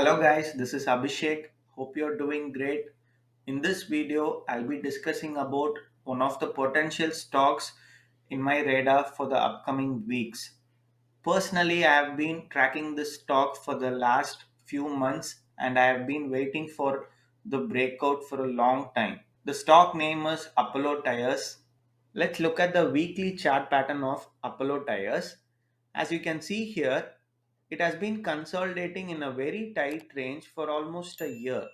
Hello guys, this is Abhishek. Hope you're doing great. In this video, I'll be discussing about one of the potential stocks in my radar for the upcoming weeks. Personally, I have been tracking this stock for the last few months and I have been waiting for the breakout for a long time. The stock name is Apollo Tires. Let's look at the weekly chart pattern of Apollo Tires. As you can see here, it has been consolidating in a very tight range for almost a year.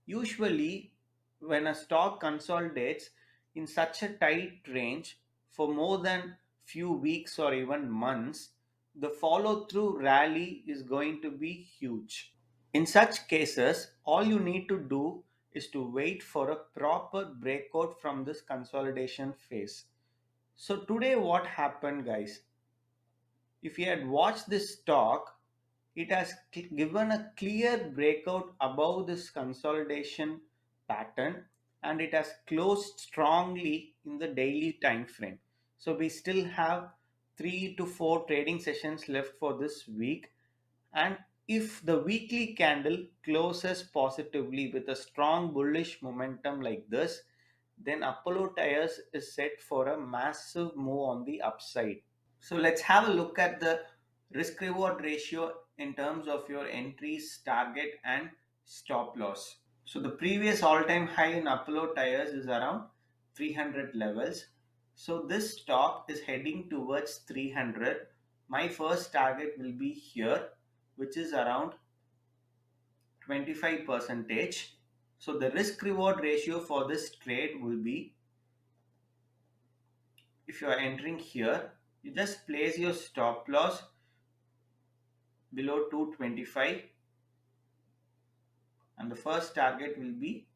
Usually, when a stock consolidates in such a tight range for more than few weeks or even months, the follow through rally is going to be huge. In such cases, all you need to do is to wait for a proper breakout from this consolidation phase. So today what happened guys? If you had watched this stock, it has given a clear breakout above this consolidation pattern and it has closed strongly in the daily time frame. So we still have 3 to 4 trading sessions left for this week, and if the weekly candle closes positively with a strong bullish momentum like this, then Apollo Tires is set for a massive move on the upside. So let's have a look at the risk reward ratio in terms of your entries, target, and stop loss. So the previous all time high in Apollo Tires is around 300 levels. So this stock is heading towards 300. My first target will be here, which is around 25 percentage. So the risk reward ratio for this trade will be, if you are entering here, you just place your stop loss below 225 and the first target will be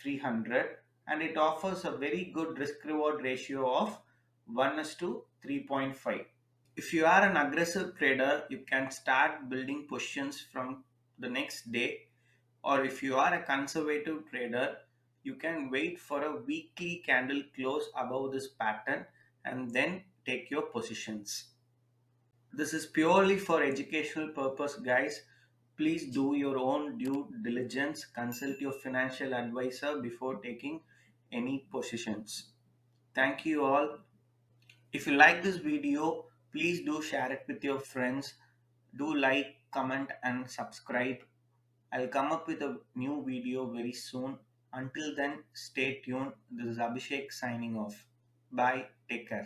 300, and it offers a very good risk reward ratio of 1 is to 3.5. If you are an aggressive trader, you can start building positions from the next day, or if you are a conservative trader, you can wait for a weekly candle close above this pattern and then take your positions. This is purely for educational purpose, guys. Please do your own due diligence. Consult your financial advisor before taking any positions. Thank you all. If you like this video, please do share it with your friends. Do like, comment, and subscribe. I'll come up with a new video very soon. Until then, stay tuned. This is Abhishek signing off. Bye. Take care.